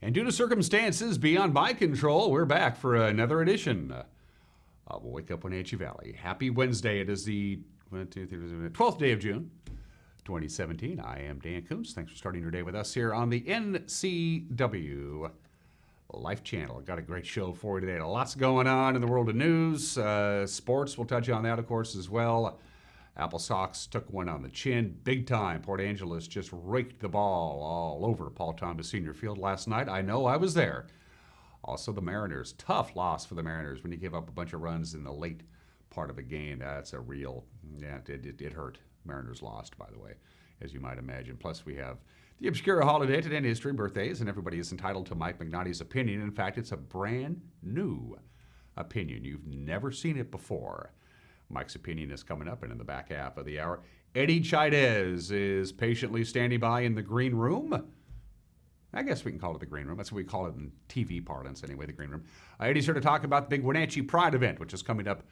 And due to circumstances beyond my control, we're back for another edition of Wake Up Wenatchee Valley. Happy Wednesday. It is the 12th day of June, 2017. I am Dan Kuntz. Thanks for starting your day with us here on the NCW Life Channel. Got a great show for you today. Lots going on in the world of news. Sports, we'll touch on that, of course, as well. Apple Sox took one on the chin, big time. Port Angeles just raked the ball all over Paul Thomas Senior Field last night. I know, I was there. Also, the Mariners, tough loss for the Mariners when you give up a bunch of runs in the late part of the game. That's a real, it hurt. Mariners lost, by the way, as you might imagine. Plus, we have the obscure holiday today in history, birthdays, and everybody is entitled to Mike McNaughty's opinion. In fact, it's a brand new opinion. You've never seen it before. Mike's opinion is coming up, and in the back half of the hour, Eddie Chaidez is patiently standing by in the green room. I guess we can call it the green room. That's what we call it in TV parlance anyway, the green room. Eddie's here to talk about the big Wenatchee Pride event, which is coming up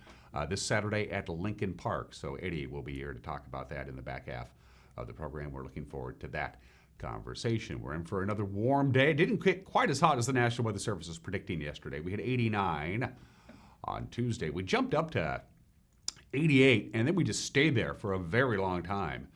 this Saturday at Lincoln Park. So Eddie will be here to talk about that in the back half of the program. We're looking forward to that conversation. We're in for another warm day. It didn't get quite as hot as the National Weather Service was predicting yesterday. We had 89 on Tuesday. We jumped up to 88, and then we just stayed there for a very long time.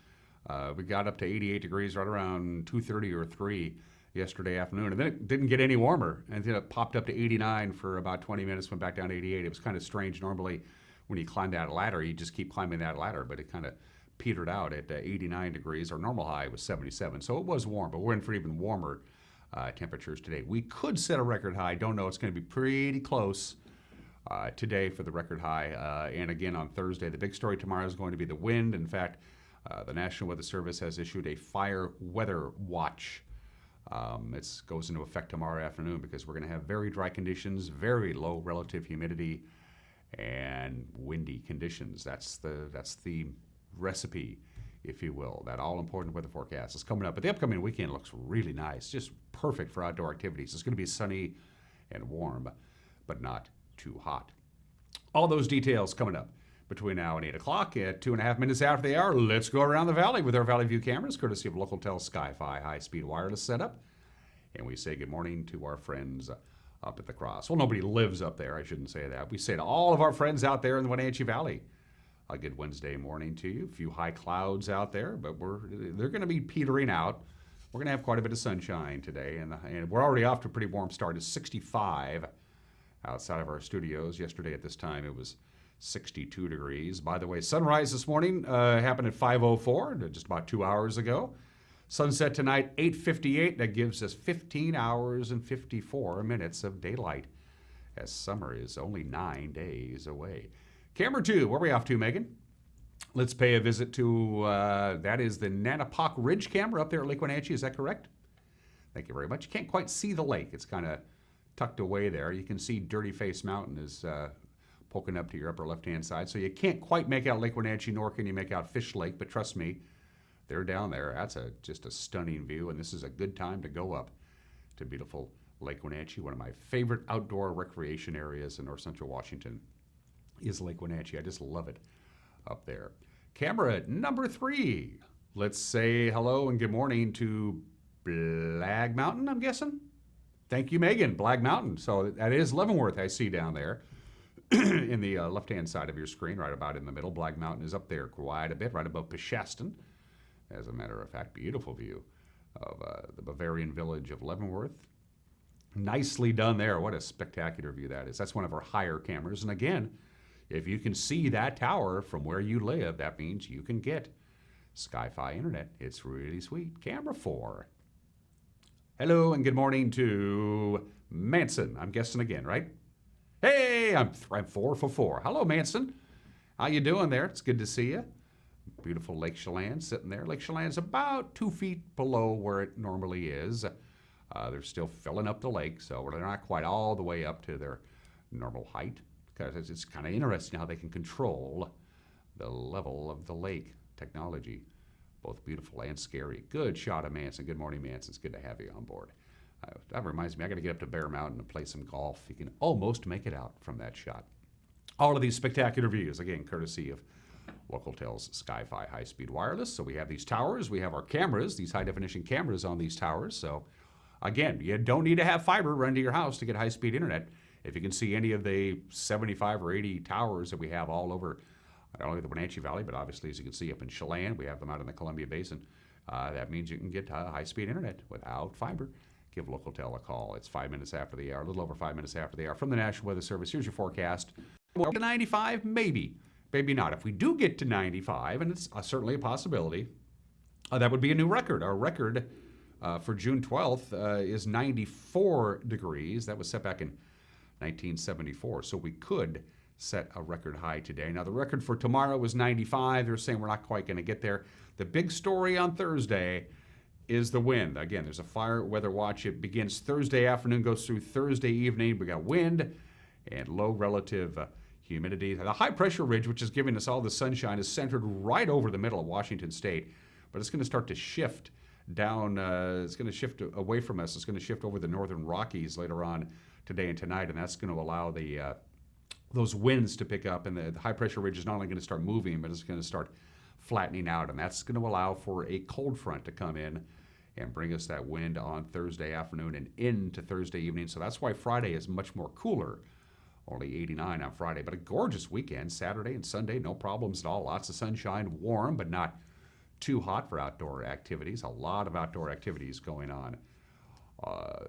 We got up to 88 degrees right around 2:30 or 3 yesterday afternoon, and then it didn't get any warmer, and then it popped up to 89 for about 20 minutes, went back down to 88. It was kind of strange. Normally, when you climb that ladder, you just keep climbing that ladder, but it kind of petered out at 89 degrees. Our normal high was 77, so it was warm, but we're in for even warmer temperatures today. We could set a record high. Don't know. It's going to be pretty close today for the record high, and again on Thursday. The big story tomorrow is going to be the wind. In fact, the National Weather Service has issued a fire weather watch. It goes into effect tomorrow afternoon because we're going to have very dry conditions, very low relative humidity, and windy conditions. That's the recipe, if you will. That all-important weather forecast is coming up. But the upcoming weekend looks really nice, just perfect for outdoor activities. It's going to be sunny and warm, but not too hot. All those details coming up between now and 8 o'clock. At 2.5 minutes after the hour, let's go around the valley with our Valley View cameras, courtesy of Localtel Sky-Fi high-speed wireless setup. And we say good morning to our friends up at the Cross. Well, nobody lives up there. I shouldn't say that. We say to all of our friends out there in the Wenatchee Valley, a good Wednesday morning to you. A few high clouds out there, but they're going to be petering out. We're going to have quite a bit of sunshine today, and we're already off to a pretty warm start. It's 65 outside of our studios. Yesterday at this time, it was 62 degrees. By the way, sunrise this morning happened at 5:04, just about 2 hours ago. Sunset tonight, 8:58. That gives us 15 hours and 54 minutes of daylight, as summer is only 9 days away. Camera 2, where are we off to, Megan? Let's pay a visit to, that is the Nanapoc Ridge camera up there at Lake Wenatchee. Is that correct? Thank you very much. You can't quite see the lake. It's kind of tucked away there. You can see Dirty Face Mountain is poking up to your upper left-hand side. So you can't quite make out Lake Wenatchee, nor can you make out Fish Lake, but trust me, they're down there. That's just a stunning view, and this is a good time to go up to beautiful Lake Wenatchee. One of my favorite outdoor recreation areas in north central Washington is Lake Wenatchee. I just love it up there. Camera number 3. Let's say hello and good morning to Blag Mountain, I'm guessing. Thank you, Megan. Blag Mountain. So that is Leavenworth I see down there in the left-hand side of your screen, right about in the middle. Blag Mountain is up there quite a bit, right above Peshastin. As a matter of fact, beautiful view of the Bavarian village of Leavenworth. Nicely done there. What a spectacular view that is. That's one of our higher cameras. And again, if you can see that tower from where you live, that means you can get Sky-Fi internet. It's really sweet. Camera 4. Hello and good morning to Manson. I'm guessing again, right? Hey, I'm 4 for 4. Hello, Manson. How you doing there? It's good to see you. Beautiful Lake Chelan sitting there. Lake Chelan's about 2 feet below where it normally is. They're still filling up the lake, so they're not quite all the way up to their normal height, because it's kind of interesting how they can control the level of the lake. Technology, both beautiful and scary. Good shot of Manson. Good morning, Manson. It's good to have you on board. That reminds me, I got to get up to Bear Mountain and play some golf. You can almost make it out from that shot. All of these spectacular views, again, courtesy of Localtel's Sky-Fi high-speed wireless. So we have these towers. We have our cameras, these high-definition cameras on these towers. So Again, you don't need to have fiber run to your house to get high-speed internet. If you can see any of the 75 or 80 towers that we have all over, not only the Wenatchee Valley, but obviously, as you can see up in Chelan, we have them out in the Columbia Basin. That means you can get high-speed internet without fiber. Give Local-Tel a call. It's 5 minutes after the hour, a little over 5 minutes after the hour. From the National Weather Service, here's your forecast. To 95, maybe. Maybe not. If we do get to 95, and it's certainly a possibility, that would be a new record. Our record for June 12th is 94 degrees. That was set back in 1974. So we could set a record high today. Now, the record for tomorrow was 95. They're saying we're not quite going to get there. The big story on Thursday is the wind. Again, there's a fire weather watch. It begins Thursday afternoon, goes through Thursday evening. We got wind and low relative humidity. The high pressure ridge, which is giving us all the sunshine, is centered right over the middle of Washington State, but it's going to start to shift down. It's going to shift away from us. It's going to shift over the northern Rockies later on today and tonight, and that's going to allow those winds to pick up, and the high pressure ridge is not only going to start moving, but it's going to start flattening out, and that's going to allow for a cold front to come in and bring us that wind on Thursday afternoon and into Thursday evening. So that's why Friday is much more cooler. Only 89 on Friday, but a gorgeous weekend. Saturday and Sunday, no problems at all. Lots of sunshine, warm, but not too hot for outdoor activities. A lot of outdoor activities going on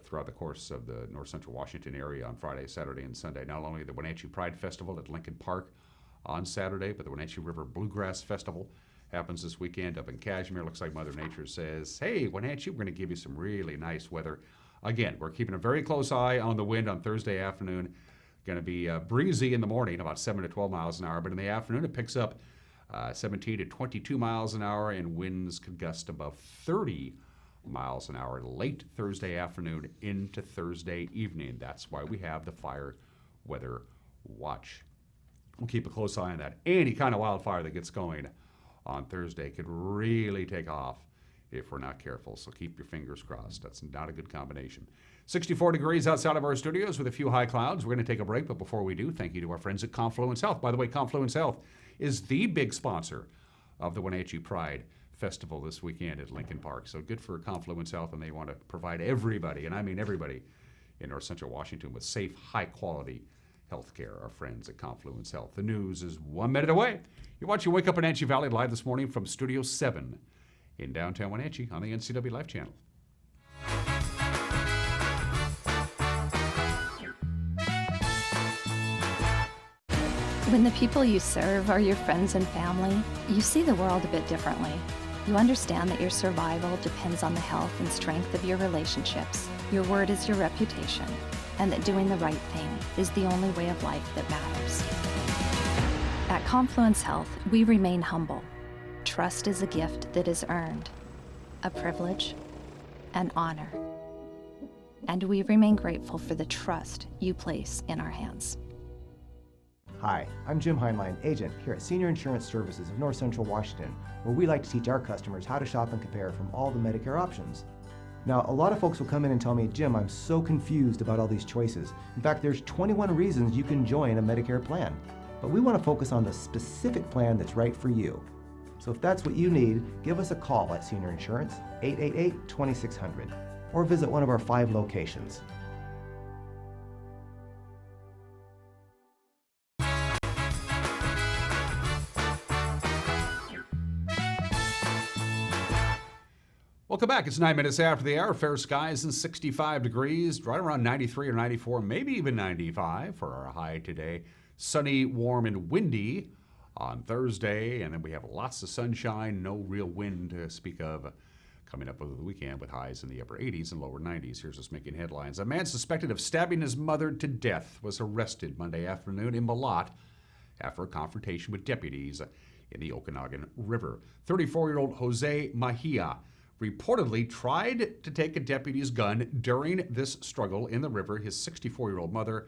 throughout the course of the north central Washington area on Friday, Saturday, and Sunday. Not only the Wenatchee Pride Festival at Lincoln Park on Saturday, but the Wenatchee River Bluegrass Festival happens this weekend up in Cashmere. Looks like Mother Nature says, hey, Wenatchee, we're going to give you some really nice weather. Again, we're keeping a very close eye on the wind on Thursday afternoon. Going to be breezy in the morning, about 7 to 12 miles an hour, but in the afternoon it picks up 17 to 22 miles an hour, and winds could gust above 30 miles an hour late Thursday afternoon into Thursday evening. That's why we have the fire weather watch. We'll keep a close eye on that. Any kind of wildfire that gets going on Thursday could really take off if we're not careful, so keep your fingers crossed. That's not a good combination. 64 degrees outside of our studios with a few high clouds. We're going to take a break, but before we do, thank you to our friends at Confluence Health. By the way, Confluence Health is the big sponsor of the Wenatchee Pride Festival this weekend at Lincoln Park. So good for Confluence Health, and they want to provide everybody, and I mean everybody, in north central Washington with safe, high-quality health care. Our friends at Confluence Health. The news is 1 minute away. You're watching Wake Up Wenatchee Valley live this morning from Studio 7 in downtown Wenatchee on the NCW Life Channel. When the people you serve are your friends and family, you see the world a bit differently. You understand that your survival depends on the health and strength of your relationships. Your word is your reputation, and that doing the right thing is the only way of life that matters. At Confluence Health, we remain humble. Trust is a gift that is earned, a privilege, an honor. And we remain grateful for the trust you place in our hands. Hi, I'm Jim Heinlein, agent here at Senior Insurance Services of North Central Washington, where we like to teach our customers how to shop and compare from all the Medicare options. Now, a lot of folks will come in and tell me, Jim, I'm so confused about all these choices. In fact, there's 21 reasons you can join a Medicare plan. But we want to focus on the specific plan that's right for you. So if that's what you need, give us a call at Senior Insurance, 888-2600, or visit one of our 5 locations. Welcome back. It's 9 minutes after the hour. Fair skies and 65 degrees, right around 93 or 94, maybe even 95 for our high today. Sunny, warm, and windy on Thursday, and then we have lots of sunshine, no real wind to speak of coming up over the weekend with highs in the upper 80s and lower 90s. Here's what's making headlines. A man suspected of stabbing his mother to death was arrested Monday afternoon in Malott after a confrontation with deputies in the Okanagan River. 34-year-old Jose Mejia reportedly tried to take a deputy's gun during this struggle in the river. His 64-year-old mother,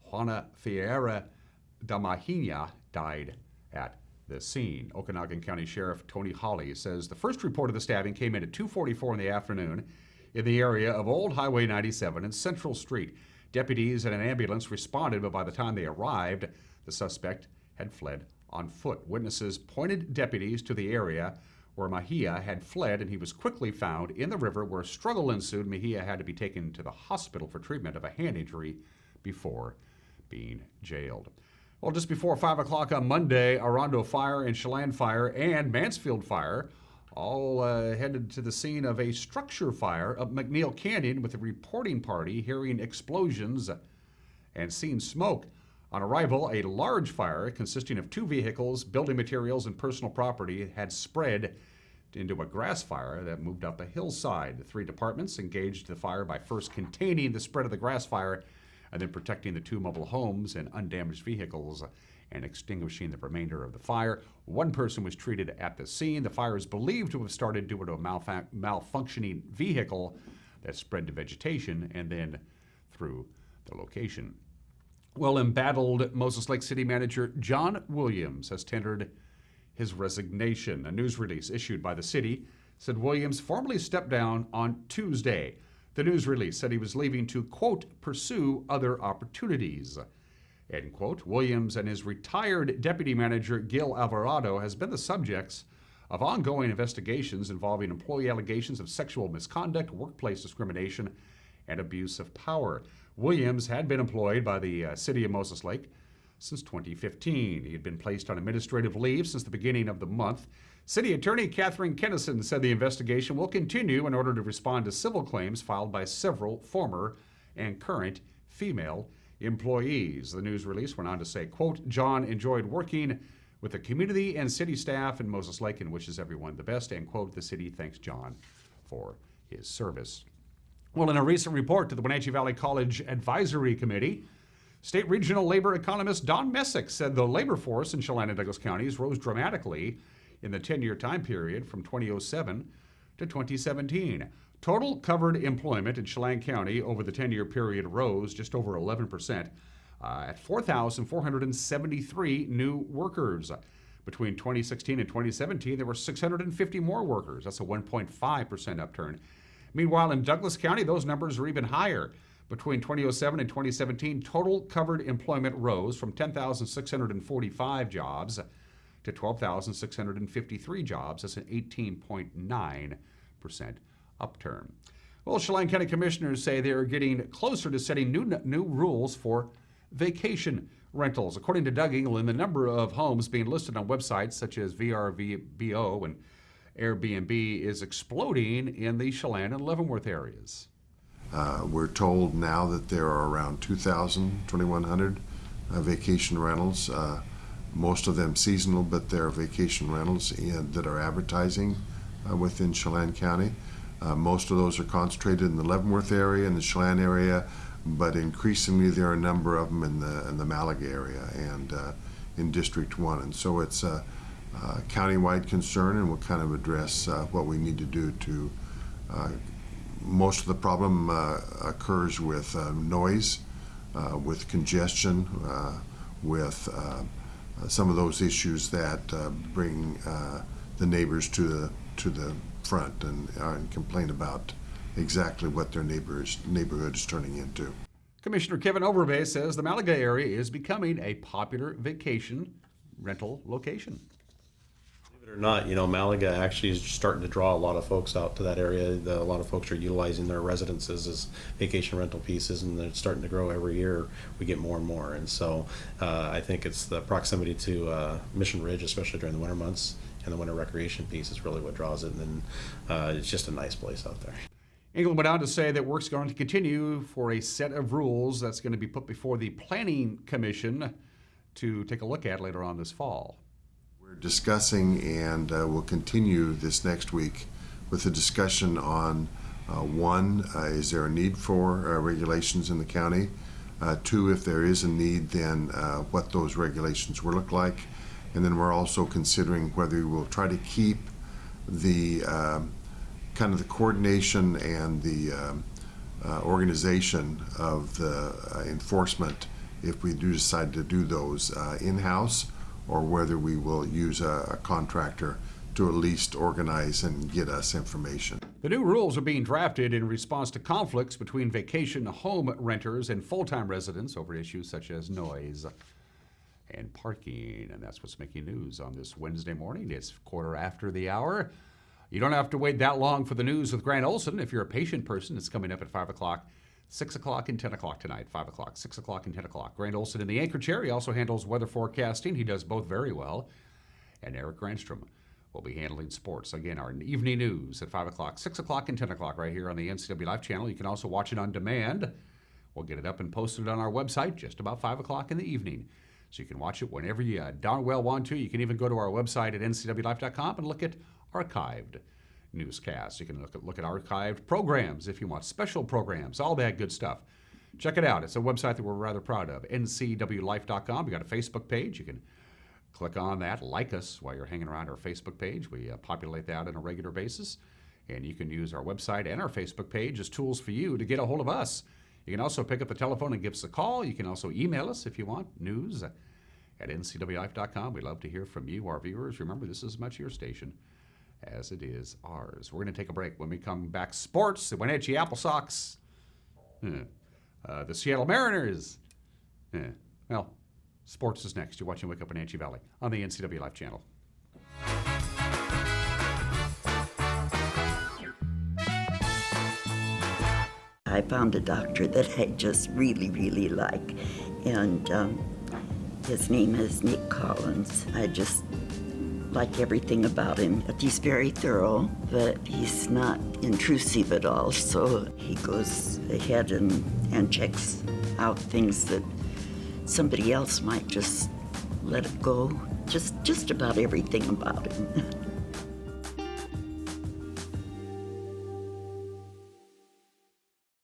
Juana Ferreira da Mahina, died at the scene. Okanagan County Sheriff Tony Hawley says the first report of the stabbing came in at 2:44 in the afternoon in the area of Old Highway 97 and Central Street. Deputies and an ambulance responded, but by the time they arrived, the suspect had fled on foot. Witnesses pointed deputies to the area where Mejia had fled, and he was quickly found in the river where a struggle ensued. Mejia had to be taken to the hospital for treatment of a hand injury before being jailed. Well, just before 5 o'clock on Monday, Arando Fire and Chelan Fire and Mansfield Fire all headed to the scene of a structure fire up McNeil Canyon, with a reporting party hearing explosions and seeing smoke. On arrival, a large fire consisting of 2 vehicles, building materials, and personal property had spread into a grass fire that moved up a hillside. The 3 departments engaged the fire by first containing the spread of the grass fire and then protecting the 2 mobile homes and undamaged vehicles and extinguishing the remainder of the fire. 1 person was treated at the scene. The fire is believed to have started due to a malfunctioning vehicle that spread to vegetation and then through the location. Well, embattled Moses Lake City Manager John Williams has tendered his resignation. A news release issued by the city said Williams formally stepped down on Tuesday. The news release said he was leaving to, quote, pursue other opportunities, end quote. Williams and his retired deputy manager Gil Alvarado has been the subjects of ongoing investigations involving employee allegations of sexual misconduct, workplace discrimination, and abuse of power. Williams had been employed by the city of Moses Lake since 2015. He had been placed on administrative leave since the beginning of the month. City Attorney Catherine Kennison said the investigation will continue in order to respond to civil claims filed by several former and current female employees. The news release went on to say, quote, John enjoyed working with the community and city staff in Moses Lake and wishes everyone the best, end quote. The city thanks John for his service. Well, in a recent report to the Wenatchee Valley College Advisory Committee, State Regional Labor economist Don Messick said the labor force in Chelan and Douglas counties rose dramatically in the 10-year time period from 2007 to 2017. Total covered employment in Chelan County over the 10-year period rose just over 11% at 4,473 new workers. Between 2016 and 2017, there were 650 more workers. That's a 1.5% upturn. Meanwhile, in Douglas County, those numbers are even higher. Between 2007 and 2017, total covered employment rose from 10,645 jobs to 12,653 jobs. That's an 18.9% upturn. Well, Chelan County Commissioners say they are getting closer to setting new rules for vacation rentals. According to Doug England, the number of homes being listed on websites such as VRBO and Airbnb is exploding in the Chelan and Leavenworth areas. We're told now that there are around 2,100 vacation rentals, most of them seasonal, but they're vacation rentals that are advertising within Chelan County. Most of those are concentrated in the Leavenworth area and the Chelan area, but increasingly there are a number of them in the Malaga area and in District 1. And so it's a countywide concern, and we'll kind of address what we need to do to most of the problem occurs with noise, with congestion, with some of those issues that bring the neighbors to the front and complain about exactly what their neighborhood is turning into. Commissioner Kevin Overbay says the Malaga area is becoming a popular vacation rental location. Believe it or not, Malaga actually is starting to draw a lot of folks out to that area. A lot of folks are utilizing their residences as vacation rental pieces, and they're starting to grow every year. We get more and more, and so I think it's the proximity to Mission Ridge, especially during the winter months, and the winter recreation piece is really what draws it, and then it's just a nice place out there. England went on to say that work's going to continue for a set of rules that's going to be put before the Planning Commission to take a look at later on this fall. We're discussing, and we'll continue this next week with a discussion on one, is there a need for regulations in the county? Two, if there is a need, then what those regulations will look like. And then we're also considering whether we will try to keep the kind of the coordination and the organization of the enforcement, if we do decide to do those in-house, or whether we will use a contractor to at least organize and get us information. The new rules are being drafted in response to conflicts between vacation home renters and full-time residents over issues such as noise and parking. And that's what's making news on this Wednesday morning. It's quarter after the hour. You don't have to wait that long for the news with Grant Olson. If you're a patient person, it's coming up at 5 o'clock, 6 o'clock, and 10 o'clock tonight. 5 o'clock, 6 o'clock, and 10 o'clock. Grant Olson in the anchor chair. He also handles weather forecasting. He does both very well. And Eric Granstrom will be handling sports. Again, our evening news at 5 o'clock, 6 o'clock, and 10 o'clock right here on the NCW Live channel. You can also watch it on demand. We'll get it up and posted on our website just about 5 o'clock in the evening. So you can watch it whenever you darn well want to. You can even go to our website at ncwlife.com and look at archived newscasts. You can look at archived programs if you want, special programs, all that good stuff. Check it out. It's a website that we're rather proud of, ncwlife.com. We got a Facebook page. You can click on that, like us while you're hanging around our Facebook page. We populate that on a regular basis. And you can use our website and our Facebook page as tools for you to get a hold of us. You can also pick up the telephone and give us a call. You can also email us if you want, news at ncwlife.com. We love to hear from you, our viewers. Remember, this is as much your station as it is ours. We're going to take a break. When we come back, sports, the Wenatchee Apple Sox, the Seattle Mariners. Well, sports is next. You're watching Wake Up Wenatchee Valley on the NCW Life channel. I found a doctor that I just really like, and his name is Nick Collins. I just like everything about him. He's very thorough, but he's not intrusive at all, so he goes ahead and checks out things that somebody else might just let it go. Just about everything about him.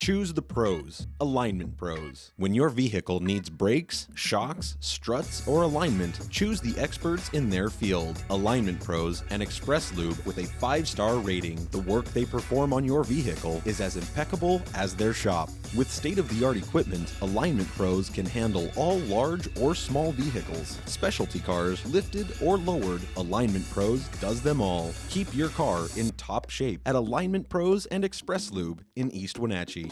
Choose the pros, Alignment Pros. When your vehicle needs brakes, shocks, struts, or alignment, choose the experts in their field. Alignment Pros and Express Lube with a 5-star rating. The work they perform on your vehicle is as impeccable as their shop. With state-of-the-art equipment, Alignment Pros can handle all large or small vehicles, specialty cars, lifted or lowered. Alignment Pros does them all. Keep your car in top shape at Alignment Pros and Express Lube in East Wenatchee.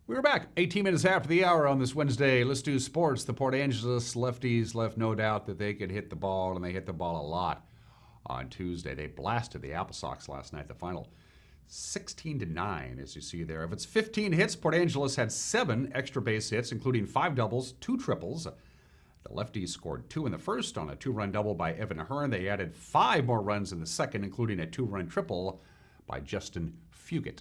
We're back 18 minutes after the hour on this Wednesday. Let's do sports. The Port Angeles lefties left no doubt that they could hit the ball, and they hit the ball a lot on Tuesday. They blasted the Apple Sox last night, the final 16-9, as you see there. Of its 15 hits, Port Angeles had 7 extra base hits, including 5 doubles, 2 triples. The lefties scored 2 in the first on a 2-run double by Evan Hearn. They added 5 more runs in the second, including a 2-run triple by Justin Fugit.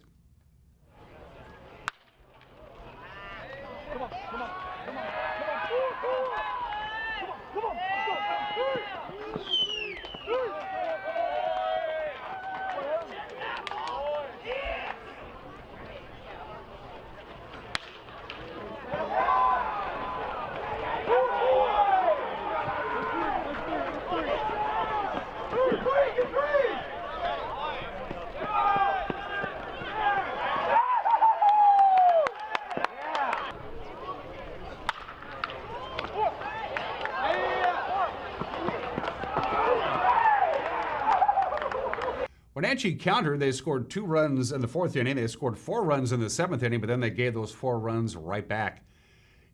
Wenatchee countered. They scored 2 runs in the 4th inning. They scored 4 runs in the 7th inning, but then they gave those 4 runs right back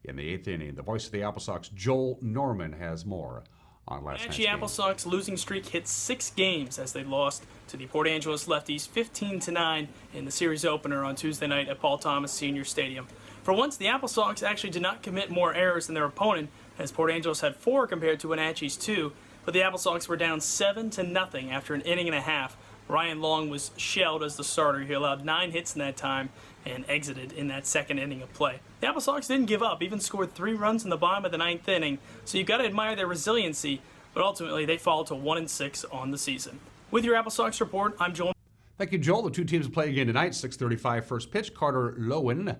in the 8th inning. The voice of the Apple Sox, Joel Norman, has more on last night's Wenatchee game. Apple Sox losing streak hit 6 games as they lost to the Port Angeles lefties 15-9 in the series opener on Tuesday night at Paul Thomas Senior Stadium. For once, the Apple Sox actually did not commit more errors than their opponent, as Port Angeles had 4 compared to Wenatchee's 2, but the Apple Sox were down 7-0 after an inning and a half. Ryan Long was shelled as the starter. He allowed 9 hits in that time and exited in that second inning of play. The Apple Sox didn't give up, even scored 3 runs in the bottom of the 9th inning, so you've got to admire their resiliency, but ultimately they fall to 1-6 on the season. With your Apple Sox report, I'm Joel. Thank you, Joel. The 2 teams play again tonight, 6:35 first pitch. Carter Lowen,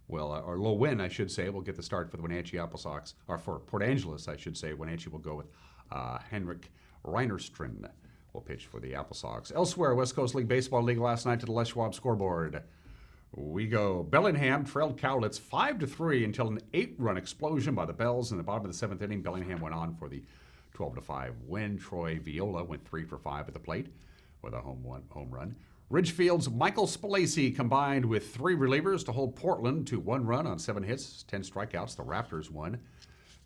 or Lowen, I should say, will get the start for the Wenatchee Apple Sox, or for Port Angeles, I should say. Wenatchee will go with Henrik Reinerstrand. Will pitch for the Apple Sox. Elsewhere, West Coast League Baseball League last night to the Les Schwab scoreboard. We go. Bellingham trailed Cowlitz 5-3 until an 8-run explosion by the Bells in the bottom of the 7th inning. Bellingham went on for the 12-5 win. Troy Viola went 3 for 5 at the plate with a home run. Ridgefield's Michael Spalacy combined with 3 relievers to hold Portland to 1 run on 7 hits, 10 strikeouts. The Raptors won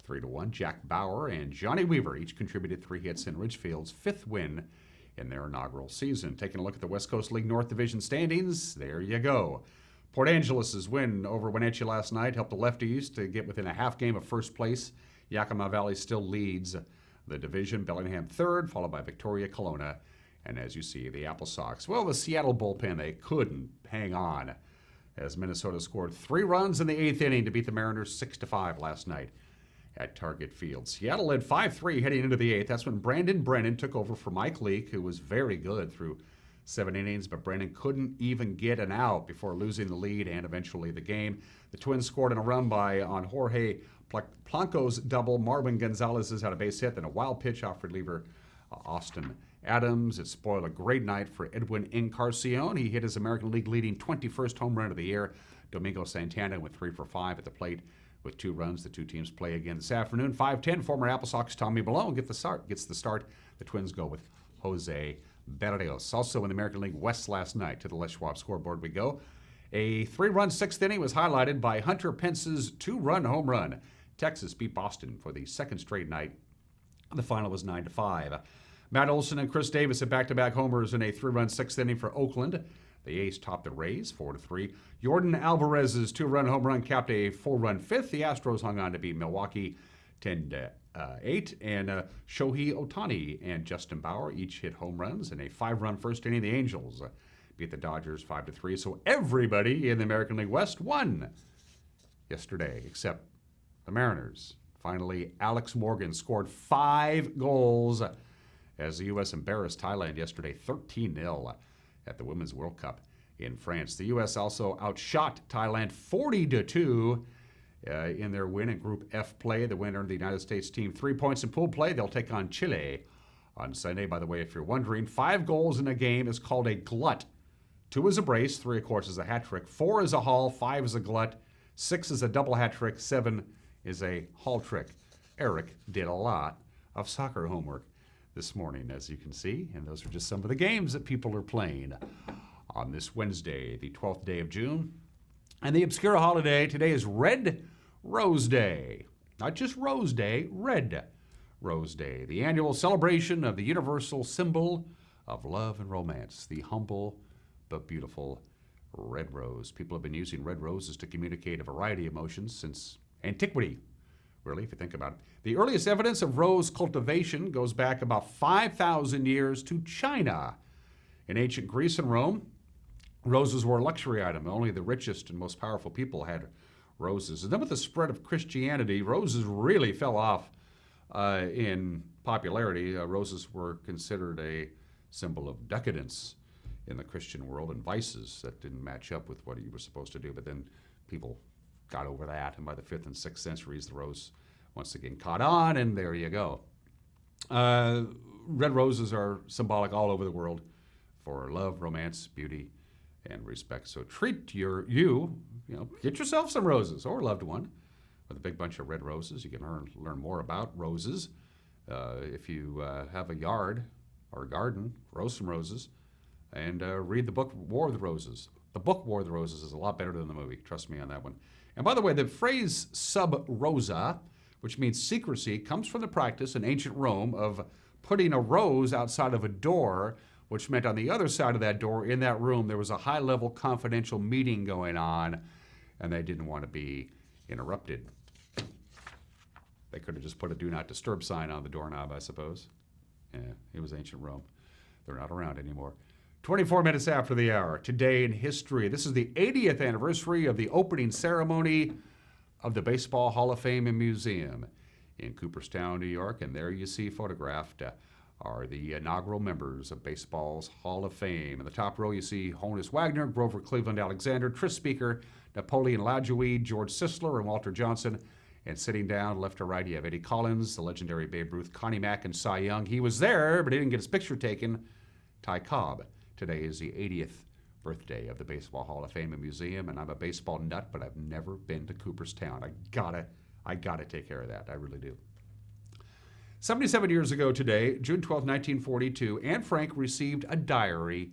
3-1. Jack Bauer and Johnny Weaver each contributed 3 hits in Ridgefield's 5th win in their inaugural season. Taking a look at the West Coast League North Division standings, there you go. Port Angeles' win over Wenatchee last night helped the Lefties to get within a half game of first place. Yakima Valley still leads the division. Bellingham 3rd, followed by Victoria Kelowna. And as you see, the Apple Sox, well, the Seattle bullpen, they couldn't hang on as Minnesota scored 3 runs in the 8th inning to beat the Mariners 6-5 last night at Target Field. Seattle led 5-3 heading into the 8th. That's when Brandon Brennan took over for Mike Leake, who was very good through 7 innings, but Brennan couldn't even get an out before losing the lead and eventually the game. The Twins scored on a run on Jorge Blanco's double. Marwin Gonzalez had a base hit, then a wild pitch off reliever Austin Adams. It spoiled a great night for Edwin Encarnacion. He hit his American League leading 21st home run of the year. Domingo Santana went 3 for 5 at the plate with 2 runs. The 2 teams play again this afternoon. 5:10, former Apple Sox Tommy Malone gets the start. The Twins go with Jose Berrios. Also in the American League West last night, to the Les Schwab scoreboard we go. A 3-run 6th inning was highlighted by Hunter Pence's 2-run home run. Texas beat Boston for the 2nd straight night. The final was 9-5. Matt Olson and Chris Davis had back-to-back homers in a 3-run 6th inning for Oakland. The A's topped the Rays 4-3. Jordan Alvarez's 2-run home run capped a 4-run 5th. The Astros hung on to beat Milwaukee 10-8. And Shohei Ohtani and Justin Bauer each hit home runs in a 5-run 1st inning. The Angels beat the Dodgers 5-3. So everybody in the American League West won yesterday except the Mariners. Finally, Alex Morgan scored 5 goals as the U.S. embarrassed Thailand yesterday 13-0 at the Women's World Cup in France. The U.S. also outshot Thailand 40-2 in their win in Group F play. The winner of the United States team 3 points in pool play. They'll take on Chile on Sunday. By the way, if you're wondering, 5 goals in a game is called a glut. 2 is a brace, 3 of course is a hat trick, 4 is a haul, 5 is a glut, 6 is a double hat trick, 7 is a haul trick. Eric did a lot of soccer homework this morning, as you can see, and those are just some of the games that people are playing on this Wednesday, the 12th day of June. And the obscure holiday today is Red Rose Day. Not just Rose Day, Red Rose Day, the annual celebration of the universal symbol of love and romance, the humble but beautiful red rose. People have been using red roses to communicate a variety of emotions since antiquity, really, if you think about it. The earliest evidence of rose cultivation goes back about 5,000 years to China. In ancient Greece and Rome, roses were a luxury item. Only the richest and most powerful people had roses. And then with the spread of Christianity, roses really fell off in popularity. Roses were considered a symbol of decadence in the Christian world and vices that didn't match up with what you were supposed to do. But then people got over that, and by the 5th and 6th centuries, the rose once again caught on, and there you go. Red roses are symbolic all over the world for love, romance, beauty, and respect. So treat get yourself some roses or a loved one with a big bunch of red roses. You can learn more about roses. If you have a yard or a garden, grow some roses and read the book War of the Roses. The book War of the Roses is a lot better than the movie. Trust me on that one. And by the way, the phrase sub rosa, which means secrecy, comes from the practice in ancient Rome of putting a rose outside of a door, which meant on the other side of that door, in that room, there was a high-level confidential meeting going on, and they didn't want to be interrupted. They could have just put a do not disturb sign on the doorknob, I suppose. Yeah, it was ancient Rome. They're not around anymore. 24 minutes after the hour, today in history. This is the 80th anniversary of the opening ceremony of the Baseball Hall of Fame and Museum in Cooperstown, New York. And there you see photographed are the inaugural members of baseball's Hall of Fame. In the top row, you see Honus Wagner, Grover Cleveland Alexander, Tris Speaker, Napoleon Lajoie, George Sisler, and Walter Johnson. And sitting down left to right, you have Eddie Collins, the legendary Babe Ruth, Connie Mack, and Cy Young. He was there, but he didn't get his picture taken. Ty Cobb. Today is the 80th birthday of the Baseball Hall of Fame and Museum, and I'm a baseball nut, but I've never been to Cooperstown. I gotta take care of that. I really do. 77 years ago today, June 12, 1942, Anne Frank received a diary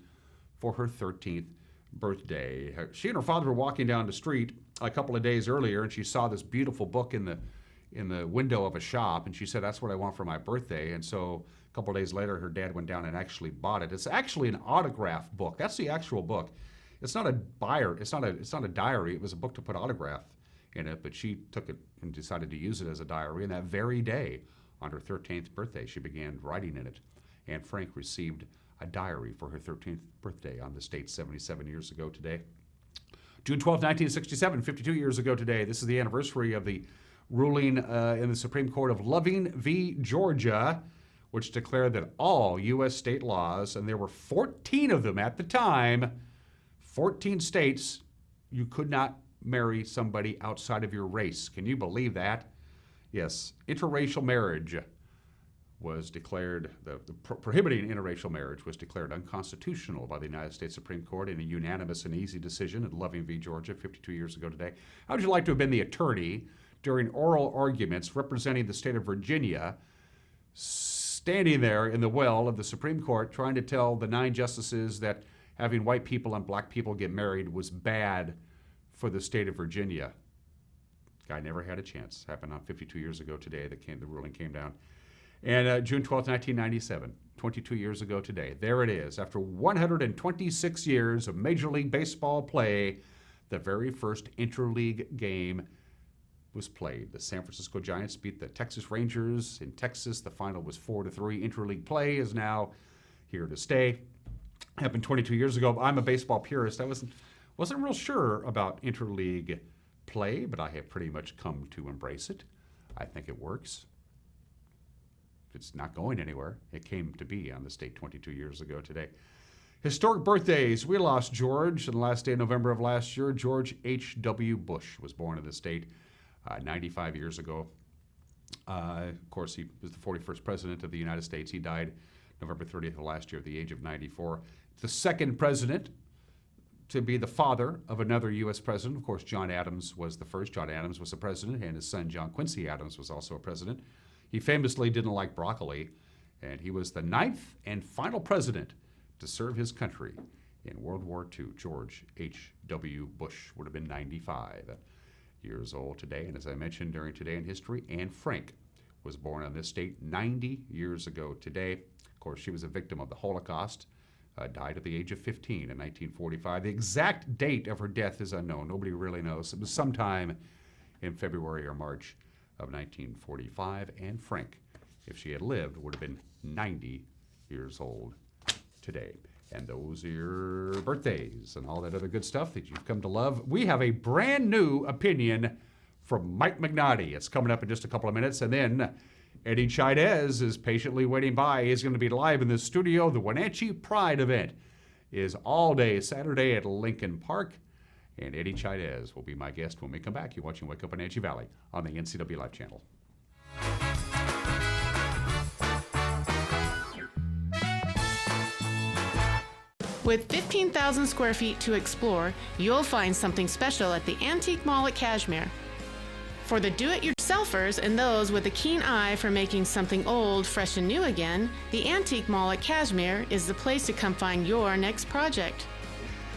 for her 13th birthday. She and her father were walking down the street a couple of days earlier, and she saw this beautiful book in the window of a shop, and she said, "That's what I want for my birthday." And so a couple of days later, her dad went down and actually bought it. It's actually an autograph book. That's the actual book. It's not a buyer. It's not a diary. It was a book to put autograph in it, but she took it and decided to use it as a diary. And that very day, on her 13th birthday, she began writing in it. Anne Frank received a diary for her 13th birthday on this date 77 years ago today. June 12, 1967, 52 years ago today. This is the anniversary of the ruling in the Supreme Court of Loving v. Georgia, which declared that all U.S. state laws, and there were 14 of them at the time, 14 states, you could not marry somebody outside of your race. Can you believe that? Yes, interracial marriage was declared, prohibiting interracial marriage was declared unconstitutional by the United States Supreme Court in a unanimous and easy decision in Loving v. Georgia 52 years ago today. How would you like to have been the attorney during oral arguments representing the state of Virginia, standing there in the well of the Supreme Court trying to tell the 9 justices that having white people and black people get married was bad for the state of Virginia? Guy never had a chance. Happened on 52 years ago today. The ruling came down. And June 12, 1997, 22 years ago today, there it is. After 126 years of Major League Baseball play, the very first interleague game was played. The San Francisco Giants beat the Texas Rangers in Texas. The final was 4-3. Interleague play is now here to stay. Happened 22 years ago. I'm a baseball purist. I wasn't real sure about interleague play, but I have pretty much come to embrace it. I think it works. It's not going anywhere. It came to be on this date 22 years ago today. Historic birthdays. We lost George on the last day of November of last year. George H.W. Bush was born in this state 95 years ago. Of course, he was the 41st president of the United States. He died November 30th of last year at the age of 94. The second president to be the father of another U.S. president. Of course, John Adams was the first. John Adams was the president, and his son, John Quincy Adams, was also a president. He famously didn't like broccoli, and he was the 9th and final president to serve his country in World War II. George H.W. Bush would have been 95 years old today. And as I mentioned during Today in History, Anne Frank was born on this date 90 years ago today. Of course, she was a victim of the Holocaust, died at the age of 15 in 1945. The exact date of her death is unknown. Nobody really knows. It was sometime in February or March of 1945. Anne Frank, if she had lived, would have been 90 years old today. And those are your birthdays and all that other good stuff that you've come to love. We have a brand new opinion from Mike McNaughty. It's coming up in just a couple of minutes. And then Eddie Chaidez is patiently waiting by. He's going to be live in the studio. The Wenatchee Pride event is all day Saturday at Lincoln Park. And Eddie Chaidez will be my guest when we come back. You're watching Wake Up Wenatchee Valley on the NCW Live channel. With 15,000 square feet to explore, you'll find something special at the Antique Mall at Cashmere. For the do-it-yourselfers and those with a keen eye for making something old fresh and new again, the Antique Mall at Cashmere is the place to come find your next project.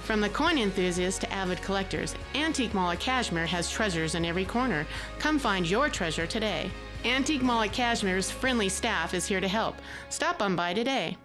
From the coin enthusiasts to avid collectors, Antique Mall at Cashmere has treasures in every corner. Come find your treasure today. Antique Mall at Cashmere's friendly staff is here to help. Stop on by today.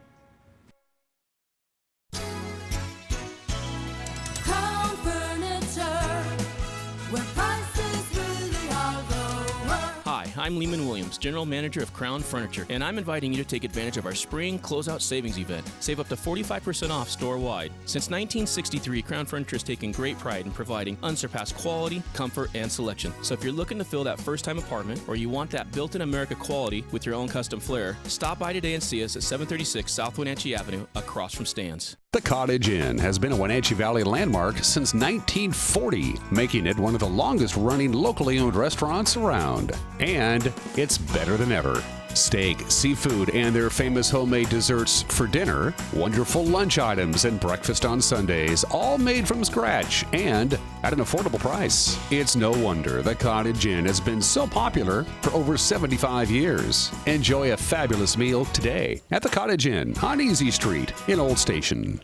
Hi, I'm Lehman Williams, General Manager of Crown Furniture, and I'm inviting you to take advantage of our spring closeout savings event. Save up to 45% off store-wide. Since 1963, Crown Furniture has taken great pride in providing unsurpassed quality, comfort, and selection. So if you're looking to fill that first-time apartment, or you want that built-in America quality with your own custom flair, stop by today and see us at 736 South Wenatchee Avenue, across from Stan's. The Cottage Inn has been a Wenatchee Valley landmark since 1940, making it one of the longest-running locally owned restaurants around. And it's better than ever. Steak, seafood, and their famous homemade desserts for dinner, wonderful lunch items, and breakfast on Sundays, all made from scratch and at an affordable price. It's no wonder the Cottage Inn has been so popular for over 75 years. Enjoy a fabulous meal today at the Cottage Inn on Easy Street in Old Station.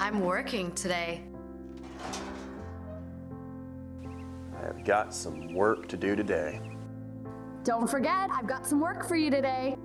I'm working today. I've got some work to do today. Don't forget, I've got some work for you today.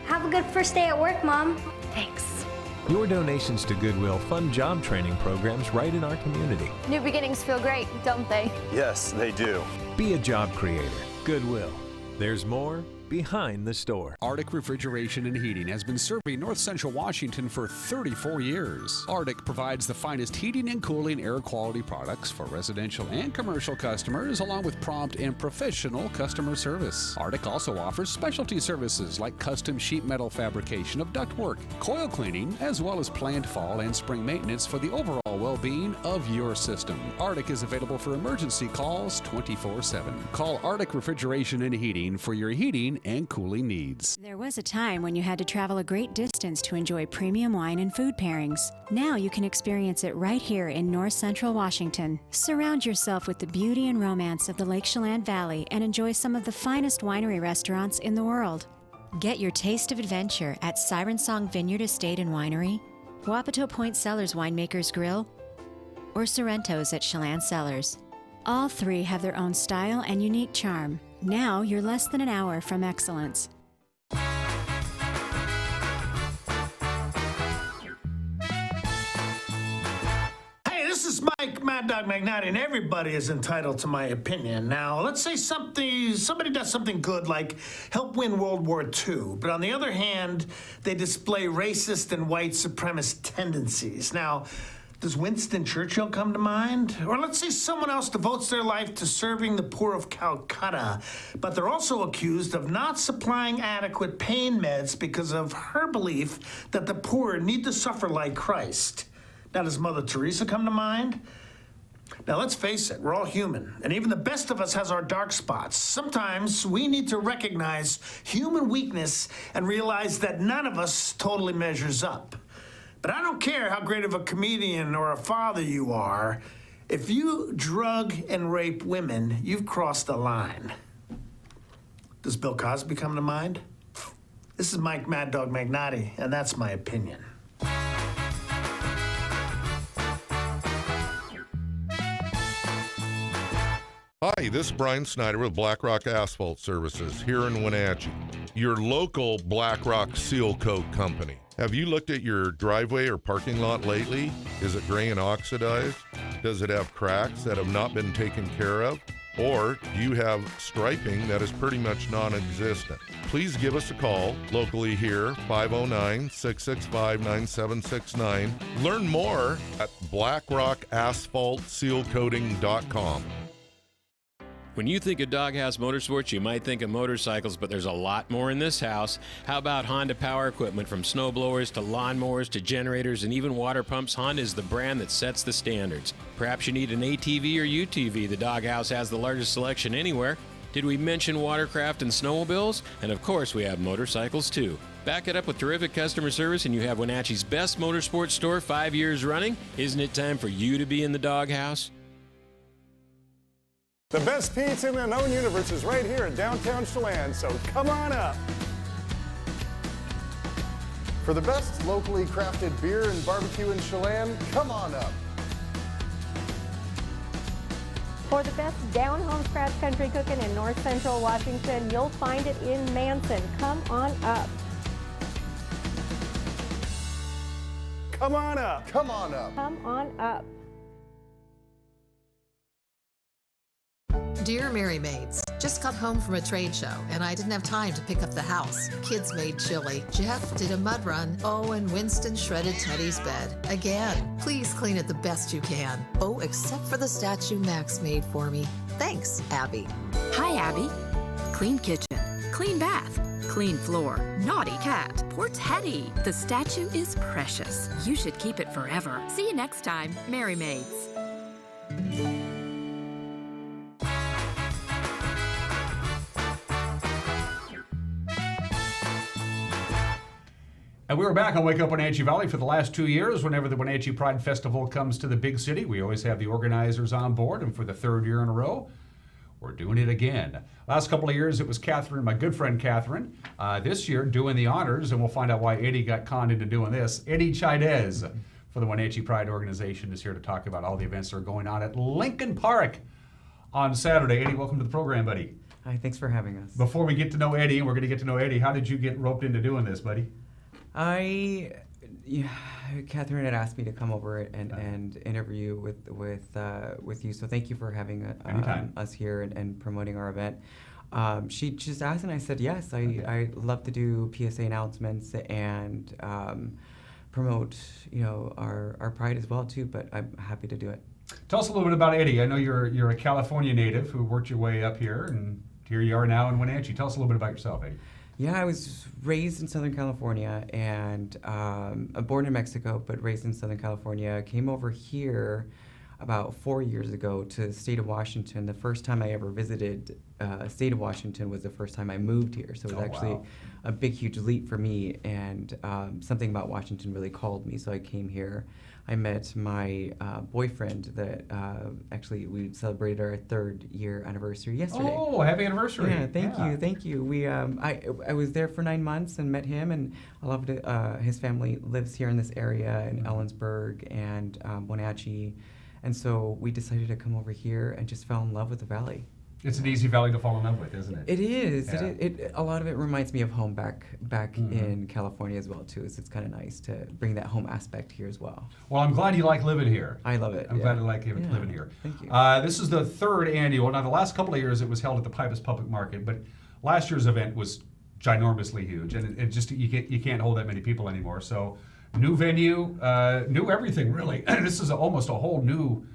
Have a good first day at work, Mom. Thanks. Your donations to Goodwill fund job training programs right in our community. New beginnings feel great, don't they? Yes, they do. Be a job creator. Goodwill. There's more behind the store. Arctic Refrigeration and Heating has been serving North Central Washington for 34 years. Arctic provides the finest heating and cooling air quality products for residential and commercial customers, along with prompt and professional customer service. Arctic also offers specialty services like custom sheet metal fabrication of ductwork, coil cleaning, as well as planned fall and spring maintenance for the overall well-being of your system. Arctic is available for emergency calls 24/7. Call Arctic Refrigeration and Heating for your heating and cooling needs. There was a time when you had to travel a great distance to enjoy premium wine and food pairings. Now you can experience it right here in North Central Washington. Surround yourself with the beauty and romance of the Lake Chelan Valley and enjoy some of the finest winery restaurants in the world. Get your taste of adventure at Siren Song Vineyard Estate and Winery, Wapato Point Cellars Winemakers Grill, or Sorrento's at Chelan Cellars. All three have their own style and unique charm. Now you're less than an hour from excellence. Hey, this is Mike Mad Dog Magnati, and everybody is entitled to my opinion. Now, let's say somebody does something good, like help win World War II, but on the other hand, they display racist and white supremacist tendencies. Now, does Winston Churchill come to mind? Or let's say someone else devotes their life to serving the poor of Calcutta, but they're also accused of not supplying adequate pain meds because of her belief that the poor need to suffer like Christ. Now, does Mother Teresa come to mind? Now, let's face it, we're all human, and even the best of us has our dark spots. Sometimes we need to recognize human weakness and realize that none of us totally measures up. But I don't care how great of a comedian or a father you are. If you drug and rape women, you've crossed the line. Does Bill Cosby come to mind? This is Mike Mad Dog Magnati, and that's my opinion. Hi, this is Brian Snyder with Black Rock Asphalt Services here in Wenatchee, your local Black Rock seal coat company. Have you looked at your driveway or parking lot lately? Is it gray and oxidized? Does it have cracks that have not been taken care of? Or do you have striping that is pretty much non-existent? Please give us a call locally here, 509-665-9769. Learn more at blackrockasphaltsealcoating.com. When you think of Doghouse Motorsports, you might think of motorcycles, but there's a lot more in this house. How about Honda power equipment? From snowblowers to lawnmowers to generators and even water pumps, Honda is the brand that sets the standards. Perhaps you need an ATV or UTV. The Doghouse has the largest selection anywhere. Did we mention watercraft and snowmobiles? And of course, we have motorcycles too. Back it up with terrific customer service and you have Wenatchee's best motorsports store 5 years running. Isn't it time for you to be in the Doghouse? The best pizza in the known universe is right here in downtown Chelan, so come on up. For the best locally crafted beer and barbecue in Chelan, come on up. For the best down-home scratch country cooking in North Central Washington, you'll find it in Manson. Come on up. Come on up. Come on up. Come on up. Dear Mary Maids, just got home from a trade show and I didn't have time to pick up the house. Kids made chili. Jeff did a mud run. Oh, and Winston shredded Teddy's bed. Again, please clean it the best you can. Oh, except for the statue Max made for me. Thanks, Abby. Hi, Abby. Clean kitchen, clean bath, clean floor, naughty cat. Poor Teddy. The statue is precious. You should keep it forever. See you next time, Mary Maids. And we were back on Wake Up Wenatchee Valley for the last 2 years. Whenever the Wenatchee Pride Festival comes to the big city, we always have the organizers on board, and for the third year in a row, we're doing it again. Last couple of years, it was Catherine, my good friend Catherine. This year, doing the honors, and we'll find out why Eddie got conned into doing this. Eddie Chaidez for the Wenatchee Pride Organization is here to talk about all the events that are going on at Lincoln Park on Saturday. Eddie, welcome to the program, buddy. Hi, thanks for having us. Before we get to know Eddie, and we're going to get to know Eddie, how did you get roped into doing this, buddy? Catherine had asked me to come over and interview with you, so thank you for having us here and promoting our event. She just asked, and I said yes. I love to do PSA announcements and promote, our pride as well too. But I'm happy to do it. Tell us a little bit about Eddie. I know you're a California native who worked your way up here, and here you are now in Wenatchee. Tell us a little bit about yourself, Eddie. Yeah, I was raised in Southern California and born in Mexico, but raised in Southern California. Came over here about 4 years ago to the state of Washington. The first time I ever visited state of Washington was the first time I moved here. So it was actually a big, huge leap for me, and something about Washington really called me, so I came here. I met my boyfriend that actually we celebrated our 3rd year anniversary yesterday. Oh, happy anniversary. Yeah, thank you. We I was there for 9 months and met him, and I loved it. His family lives here in this area in Ellensburg and Wenatchee, and so we decided to come over here and just fell in love with the valley. It's an easy valley to fall in love with, isn't it? It is. Yeah. It a lot of it reminds me of home back in California as well too. So it's kind of nice to bring that home aspect here as well. Well, I'm glad you like living here. I love it. I'm glad you like living here. Thank you. This is the 3rd annual. Now, the last couple of years it was held at the Pybus Public Market, but last year's event was ginormously huge, and it just you can't hold that many people anymore. So, new venue, new everything really. This is almost a whole new